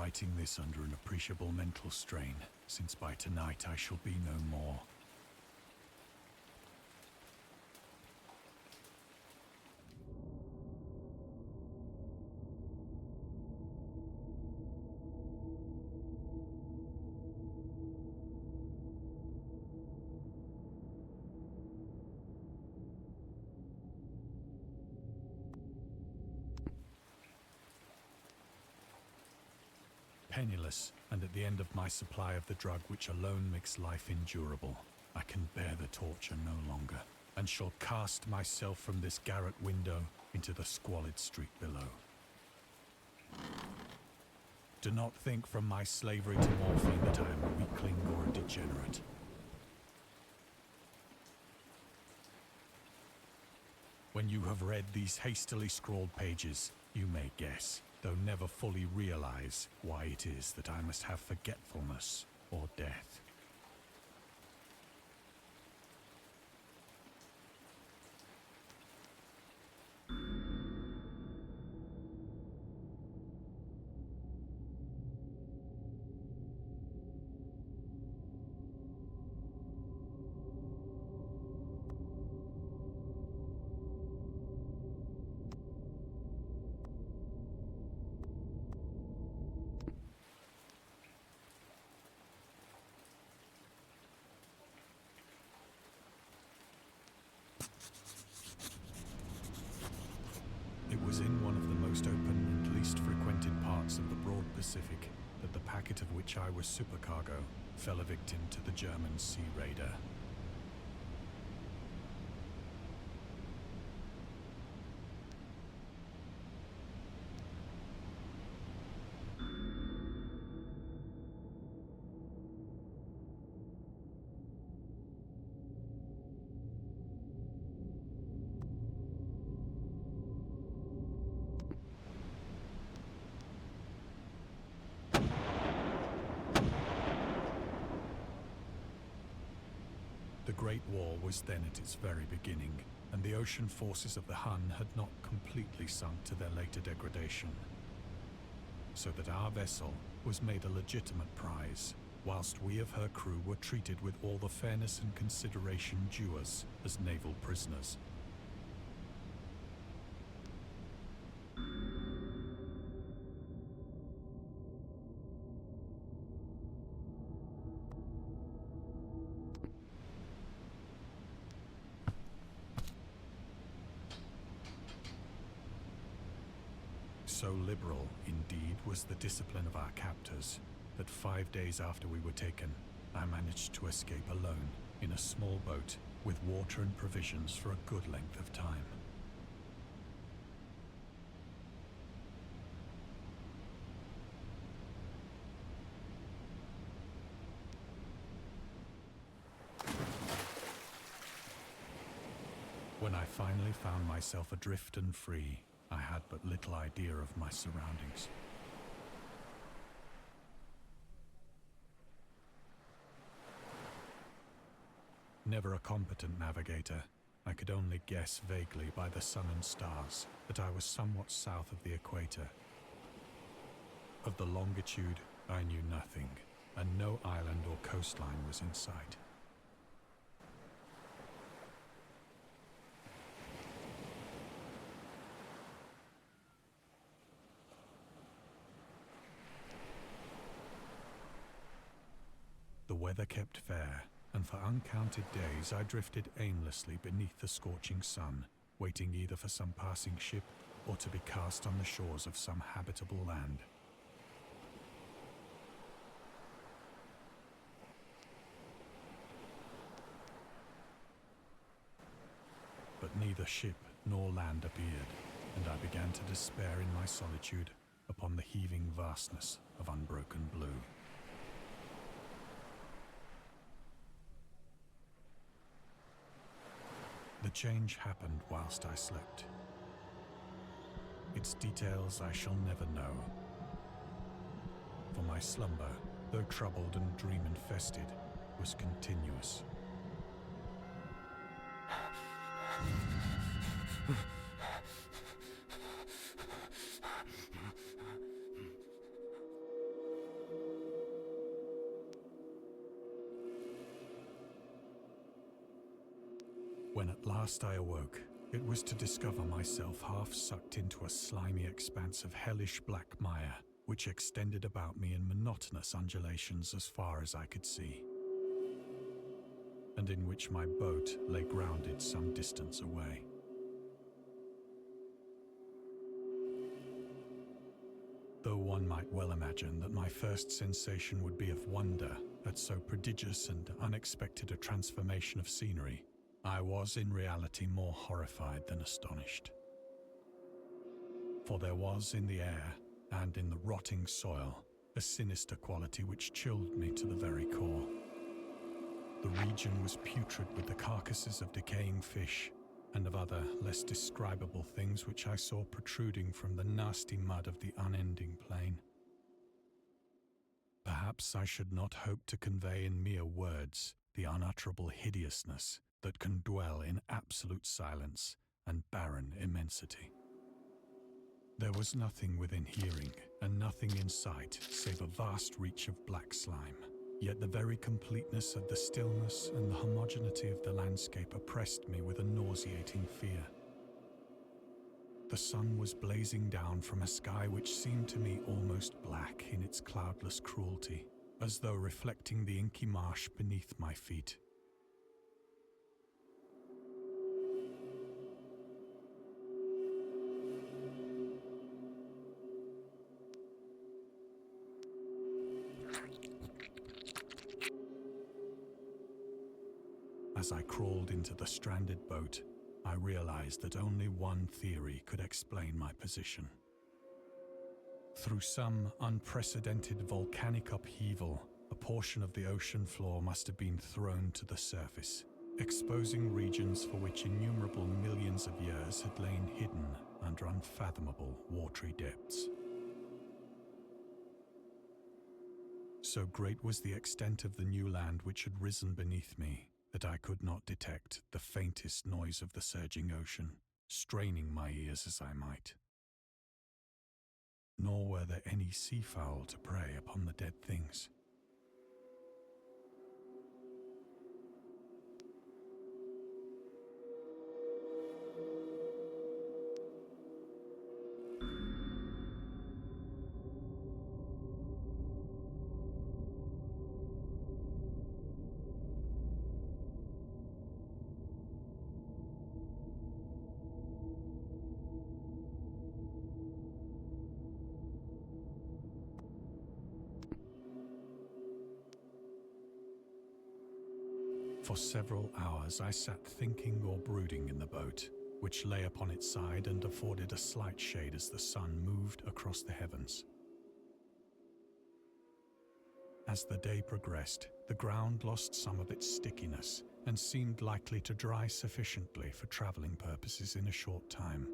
writing this under an appreciable mental strain, since by tonight I shall be no more. Penniless, and at the end of my supply of the drug which alone makes life endurable, I can bear the torture no longer, and shall cast myself from this garret window into the squalid street below. Do not think from my slavery to morphine that I am a weakling or a degenerate. When you have read these hastily scrawled pages, you may guess, though never fully realize, why it is that I must have forgetfulness or death. It was in one of the most open and least frequented parts of the broad Pacific that the packet of which I was supercargo fell a victim to the German sea raider. The Great War was then at its very beginning, and the ocean forces of the Hun had not completely sunk to their later degradation. So that our vessel was made a legitimate prize, whilst we of her crew were treated with all the fairness and consideration due us as naval prisoners. So liberal, indeed, was the discipline of our captors, that 5 days after we were taken, I managed to escape alone in a small boat with water and provisions for a good length of time. When I finally found myself adrift and free, I had but little idea of my surroundings. Never a competent navigator, I could only guess vaguely by the sun and stars that I was somewhat south of the equator. Of the longitude, I knew nothing, and no island or coastline was in sight. The weather kept fair, and for uncounted days I drifted aimlessly beneath the scorching sun, waiting either for some passing ship or to be cast on the shores of some habitable land. But neither ship nor land appeared, and I began to despair in my solitude upon the heaving vastness of unbroken blue. The change happened whilst I slept. Its details I shall never know. For my slumber, though troubled and dream-infested, was continuous. When at last I awoke, it was to discover myself half sucked into a slimy expanse of hellish black mire, which extended about me in monotonous undulations as far as I could see, and in which my boat lay grounded some distance away. Though one might well imagine that my first sensation would be of wonder at so prodigious and unexpected a transformation of scenery, I was in reality more horrified than astonished. For there was in the air and in the rotting soil a sinister quality which chilled me to the very core. The region was putrid with the carcasses of decaying fish and of other less describable things which I saw protruding from the nasty mud of the unending plain. Perhaps I should not hope to convey in mere words the unutterable hideousness that can dwell in absolute silence and barren immensity. There was nothing within hearing and nothing in sight save a vast reach of black slime. Yet the very completeness of the stillness and the homogeneity of the landscape oppressed me with a nauseating fear. The sun was blazing down from a sky which seemed to me almost black in its cloudless cruelty, as though reflecting the inky marsh beneath my feet. As I crawled into the stranded boat, I realized that only one theory could explain my position. Through some unprecedented volcanic upheaval, a portion of the ocean floor must have been thrown to the surface, exposing regions for which innumerable millions of years had lain hidden under unfathomable watery depths. So great was the extent of the new land which had risen beneath me, that I could not detect the faintest noise of the surging ocean, straining my ears as I might. Nor were there any seafowl to prey upon the dead things. For several hours I sat thinking or brooding in the boat, which lay upon its side and afforded a slight shade as the sun moved across the heavens. As the day progressed, the ground lost some of its stickiness and seemed likely to dry sufficiently for traveling purposes in a short time.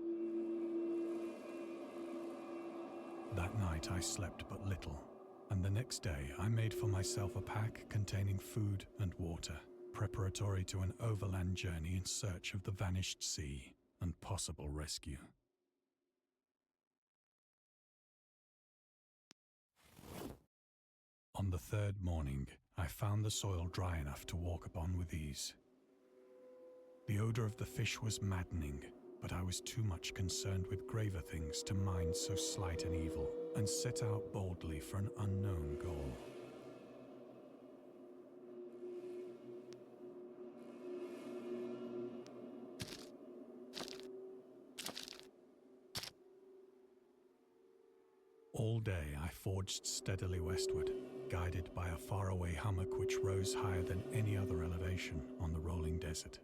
That night I slept but little, and the next day I made for myself a pack containing food and water, preparatory to an overland journey in search of the vanished sea and possible rescue. On the third morning, I found the soil dry enough to walk upon with ease. The odor of the fish was maddening, but I was too much concerned with graver things to mind so slight an evil, and set out boldly for an unknown goal. All day I forged steadily westward, guided by a faraway hummock which rose higher than any other elevation on the rolling desert.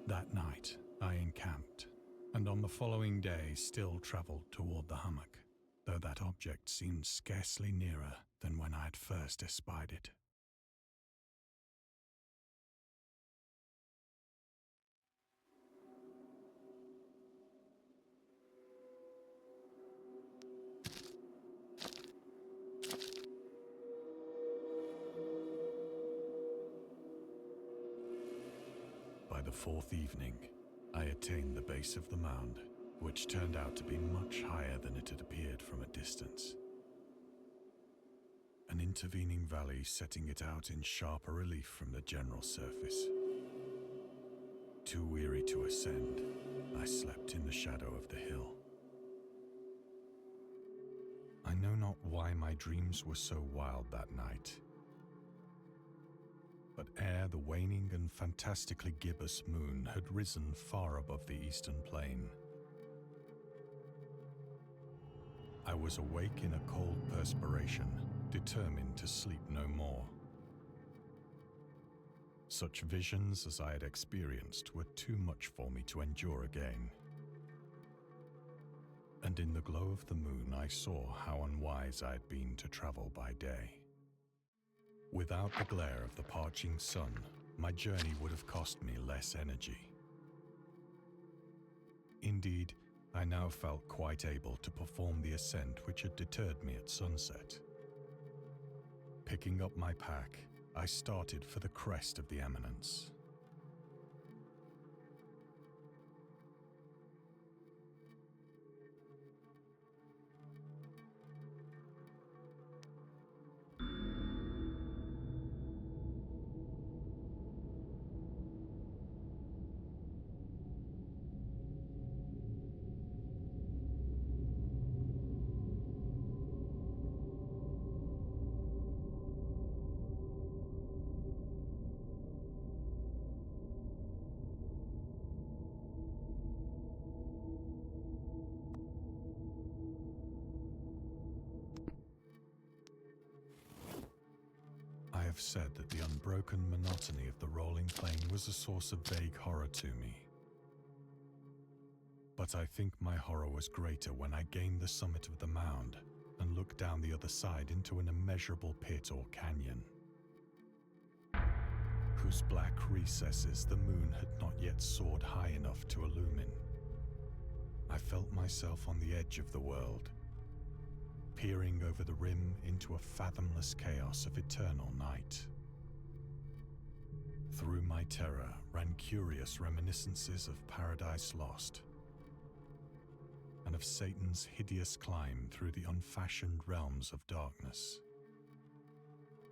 That night, I encamped, and on the following day still travelled toward the hummock, though that object seemed scarcely nearer than when I had first espied it. by the fourth evening, I attained the base of the mound, which turned out to be much higher than it had appeared from a distance. An intervening valley setting it out in sharper relief from the general surface. Too weary to ascend, I slept in the shadow of the hill. I know not why my dreams were so wild that night, but ere the waning and fantastically gibbous moon had risen far above the eastern plain, I was awake in a cold perspiration, determined to sleep no more. Such visions as I had experienced were too much for me to endure again. And in the glow of the moon I saw how unwise I had been to travel by day. Without the glare of the parching sun, my journey would have cost me less energy. Indeed, I now felt quite able to perform the ascent which had deterred me at sunset. Picking up my pack, I started for the crest of the eminence. I have said that the unbroken monotony of the rolling plain was a source of vague horror to me. But I think my horror was greater when I gained the summit of the mound and looked down the other side into an immeasurable pit or canyon, whose black recesses the moon had not yet soared high enough to illumine. I felt myself on the edge of the world, peering over the rim into a fathomless chaos of eternal night. Through my terror ran curious reminiscences of Paradise Lost, and of Satan's hideous climb through the unfashioned realms of darkness.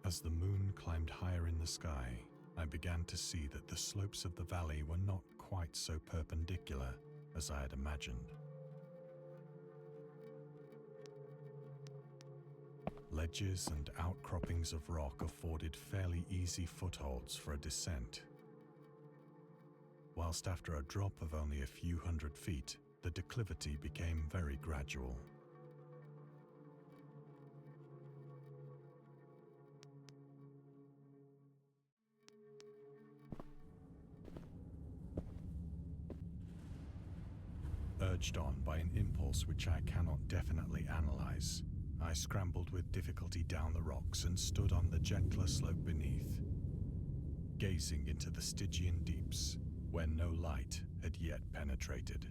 As the moon climbed higher in the sky, I began to see that the slopes of the valley were not quite so perpendicular as I had imagined. Ledges and outcroppings of rock afforded fairly easy footholds for a descent, whilst after a drop of only a few hundred feet, the declivity became very gradual. Urged on by an impulse which I cannot definitely analyze, I scrambled with difficulty down the rocks and stood on the gentler slope beneath, gazing into the Stygian deeps where no light had yet penetrated.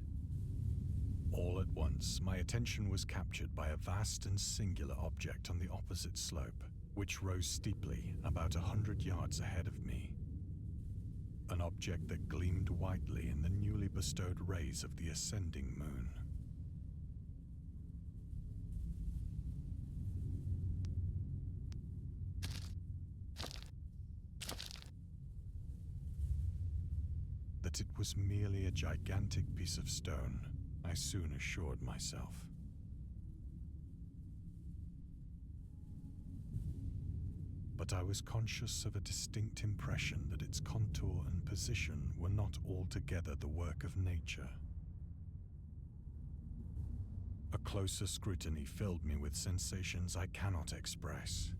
All at once, my attention was captured by a vast and singular object on the opposite slope, which rose steeply about 100 yards ahead of me. An object that gleamed whitely in the newly bestowed rays of the ascending moon. That it was merely a gigantic piece of stone, I soon assured myself. But I was conscious of a distinct impression that its contour and position were not altogether the work of nature. A closer scrutiny filled me with sensations I cannot express.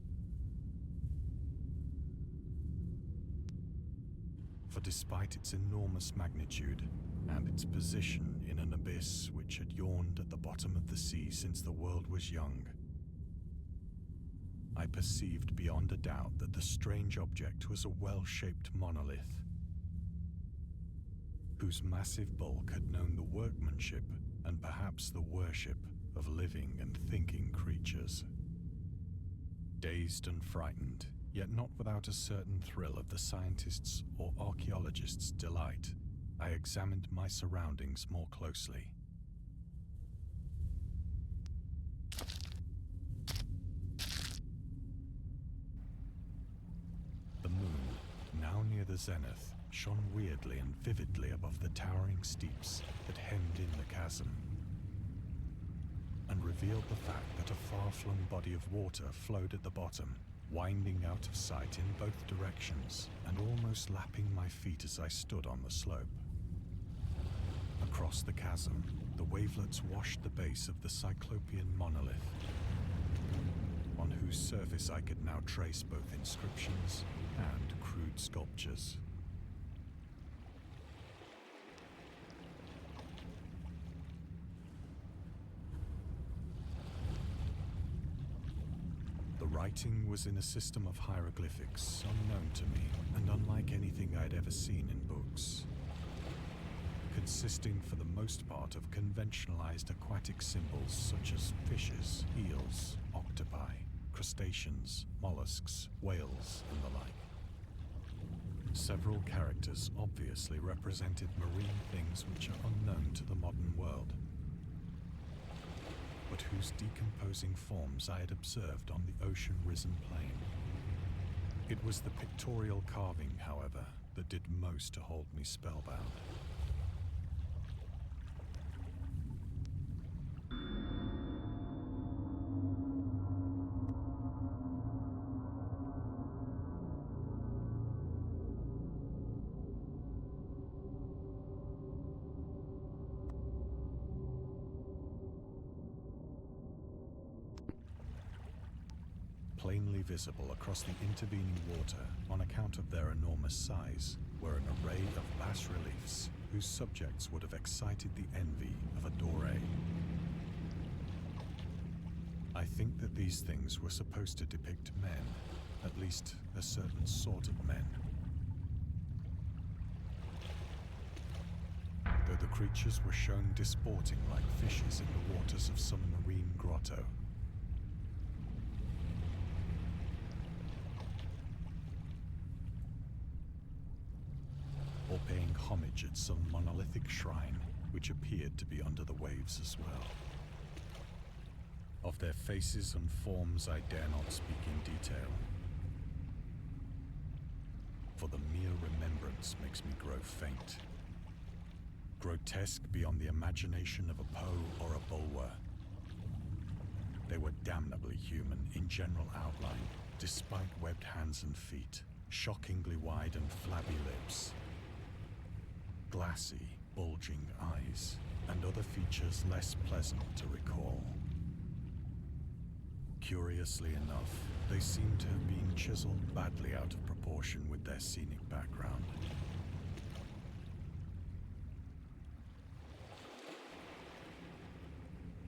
For despite its enormous magnitude and its position in an abyss which had yawned at the bottom of the sea since the world was young, I perceived beyond a doubt that the strange object was a well-shaped monolith, whose massive bulk had known the workmanship and perhaps the worship of living and thinking creatures. Dazed and frightened, yet not without a certain thrill of the scientist's or archaeologist's delight. I examined my surroundings more closely. The moon, now near the zenith, shone weirdly and vividly above the towering steeps that hemmed in the chasm, and revealed the fact that a far-flung body of water flowed at the bottom, winding out of sight in both directions and almost lapping my feet as I stood on the slope. Across the chasm, the wavelets washed the base of the Cyclopean monolith, on whose surface I could now trace both inscriptions and crude sculptures. The writing was in a system of hieroglyphics unknown to me and unlike anything I'd ever seen in books, consisting for the most part of conventionalized aquatic symbols such as fishes, eels, octopi, crustaceans, mollusks, whales, and the like. Several characters obviously represented marine things which are unknown to the modern world, but whose decomposing forms I had observed on the ocean-risen plain. It was the pictorial carving, however, that did most to hold me spellbound. Plainly visible across the intervening water, on account of their enormous size, were an array of bas-reliefs whose subjects would have excited the envy of a Doré. I think that these things were supposed to depict men, at least a certain sort of men. Though the creatures were shown disporting like fishes in the waters of some marine grotto, or paying homage at some monolithic shrine which appeared to be under the waves as well. Of their faces and forms I dare not speak in detail, for the mere remembrance makes me grow faint. Grotesque beyond the imagination of a Poe or a Bulwer, they were damnably human in general outline, despite webbed hands and feet, shockingly wide and flabby lips, glassy, bulging eyes, and other features less pleasant to recall. Curiously enough, they seem to have been chiseled badly out of proportion with their scenic background.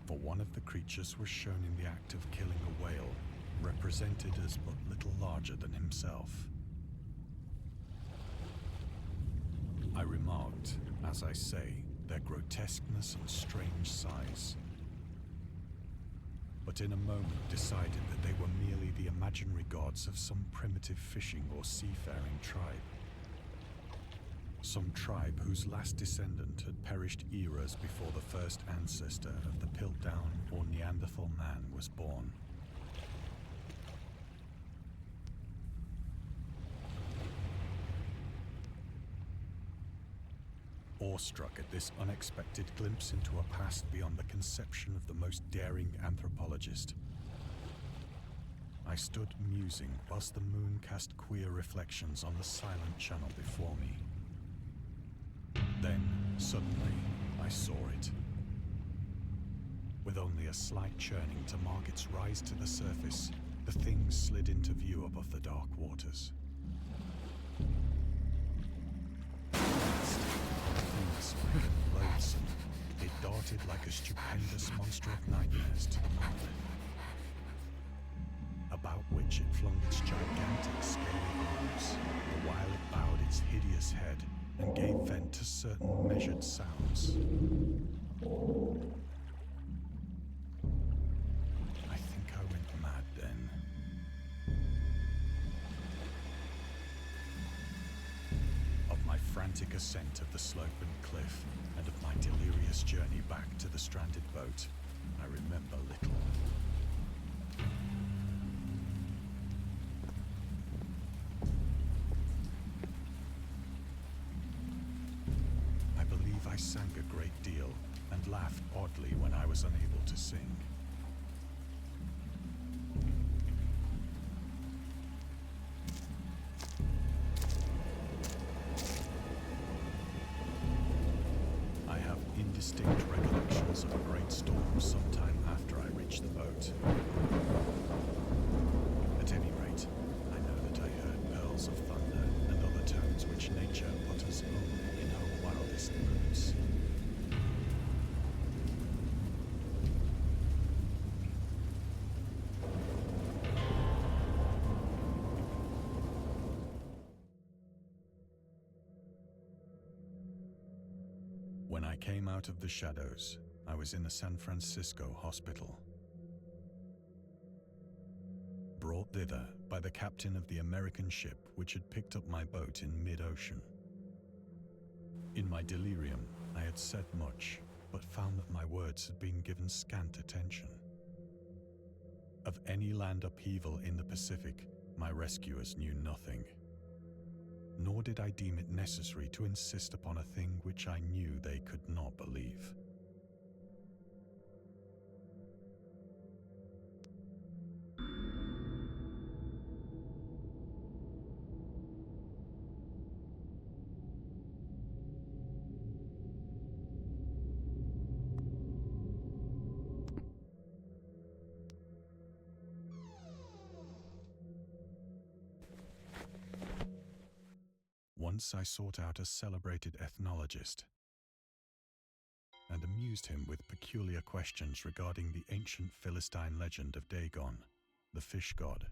For one of the creatures was shown in the act of killing a whale, represented as but little larger than himself. I remarked, as I say, their grotesqueness and strange size, but in a moment decided that they were merely the imaginary gods of some primitive fishing or seafaring tribe. Some tribe whose last descendant had perished eras before the first ancestor of the Piltdown or Neanderthal man was born. Awestruck at this unexpected glimpse into a past beyond the conception of the most daring anthropologist, I stood musing whilst the moon cast queer reflections on the silent channel before me. Then, suddenly, I saw it. With only a slight churning to mark its rise to the surface, the thing slid into view above the dark waters. Small and loathsome, it darted like a stupendous monster of nightmares to the monolith, about which it flung its gigantic scaly arms, the while it bowed its hideous head and gave vent to certain measured sounds. I think I went mad then. frantic ascent of the sloping cliff and of my delirious journey back to the stranded boat, I remember little. I believe I sang a great deal and laughed oddly when I was unable to sing. Indistinct recollections of a great storm sometime after I reached the boat. At any rate, I know that I heard pearls of thunder and other tones which nature utters only in her wildest moods. When I came out of the shadows, I was in a San Francisco hospital. Brought thither by the captain of the American ship which had picked up my boat in mid-ocean. In my delirium, I had said much, but found that my words had been given scant attention. Of any land upheaval in the Pacific, my rescuers knew nothing. Nor did I deem it necessary to insist upon a thing which I knew they could not believe. Once I sought out a celebrated ethnologist and amused him with peculiar questions regarding the ancient Philistine legend of Dagon, the fish god.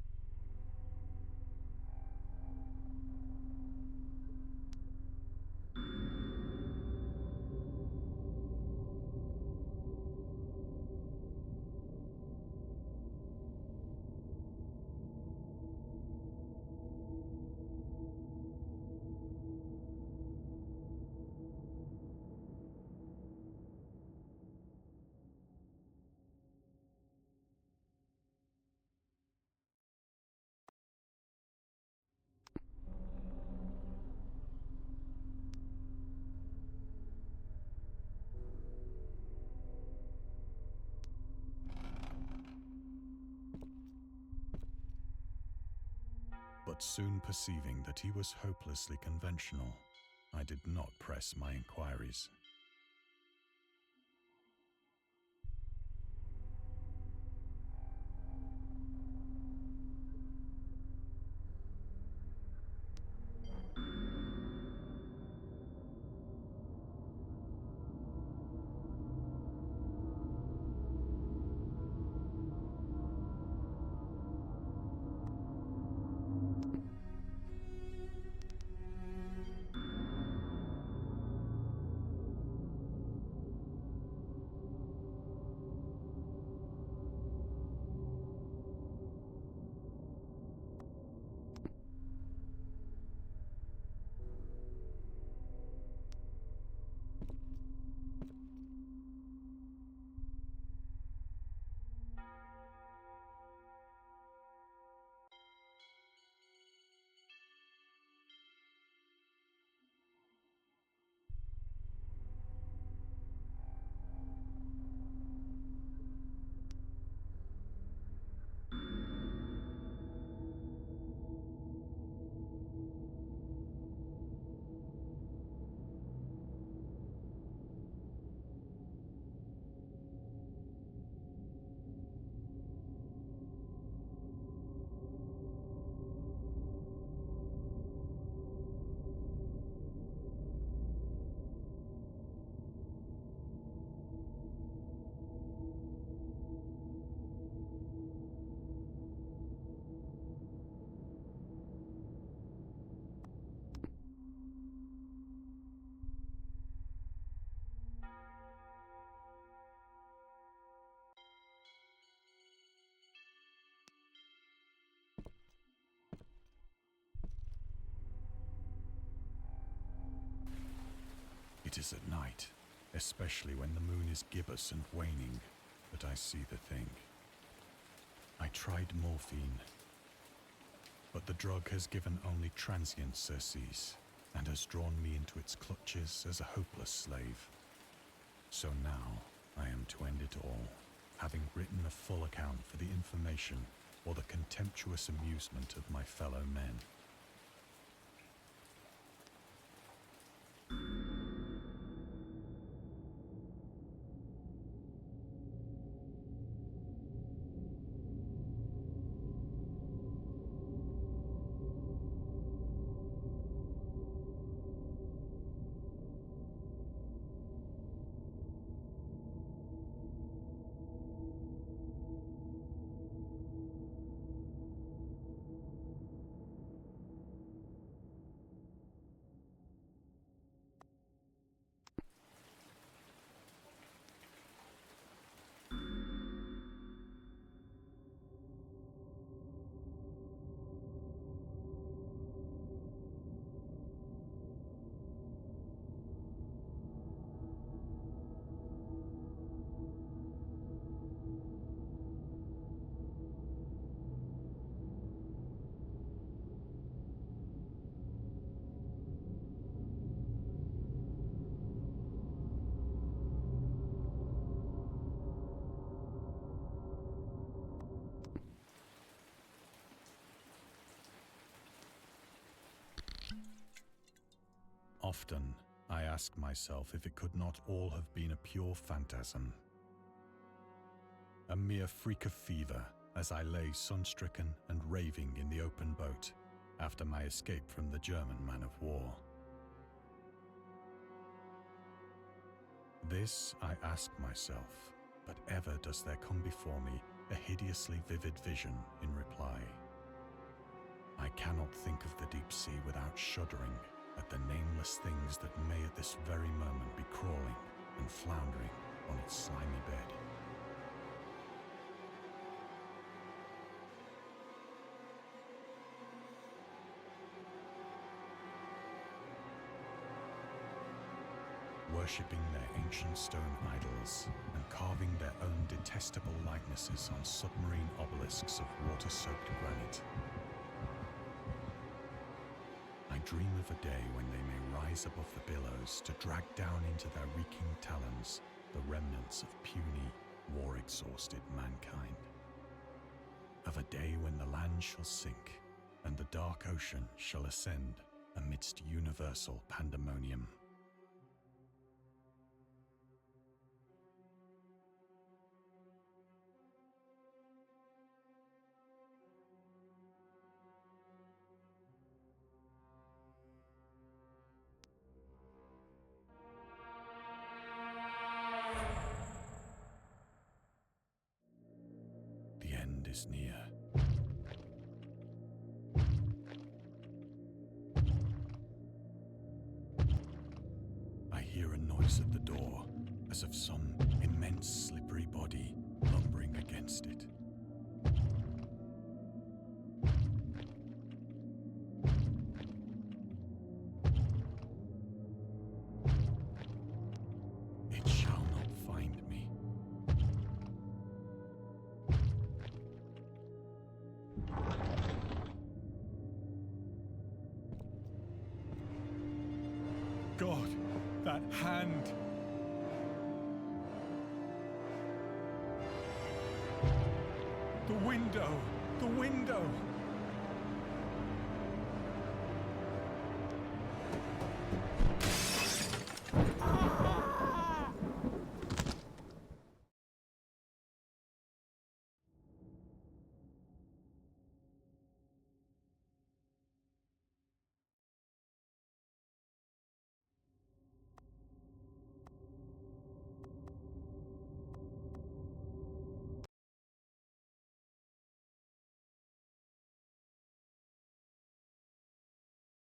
But soon perceiving that he was hopelessly conventional, I did not press my inquiries. It is at night, especially when the moon is gibbous and waning, that I see the thing. I tried morphine, but the drug has given only transient surcease and has drawn me into its clutches as a hopeless slave. So now I am to end it all, having written a full account for the information or the contemptuous amusement of my fellow men. Often, I ask myself if it could not all have been a pure phantasm. A mere freak of fever as I lay sun-stricken and raving in the open boat after my escape from the German man-of-war. This I ask myself, but ever does there come before me a hideously vivid vision in reply. I cannot think of the deep sea without shuddering at the nameless things that may at this very moment be crawling and floundering on its slimy bed. Worshipping their ancient stone idols and carving their own detestable likenesses on submarine obelisks of water-soaked granite. I dream of a day when they may rise above the billows to drag down into their reeking talons the remnants of puny, war-exhausted mankind. Of a day when the land shall sink and the dark ocean shall ascend amidst universal pandemonium. The end is near. I hear a noise at the door, as of some immense slippery body lumbering against it. It shall not find me. God, that hand! The window! The window!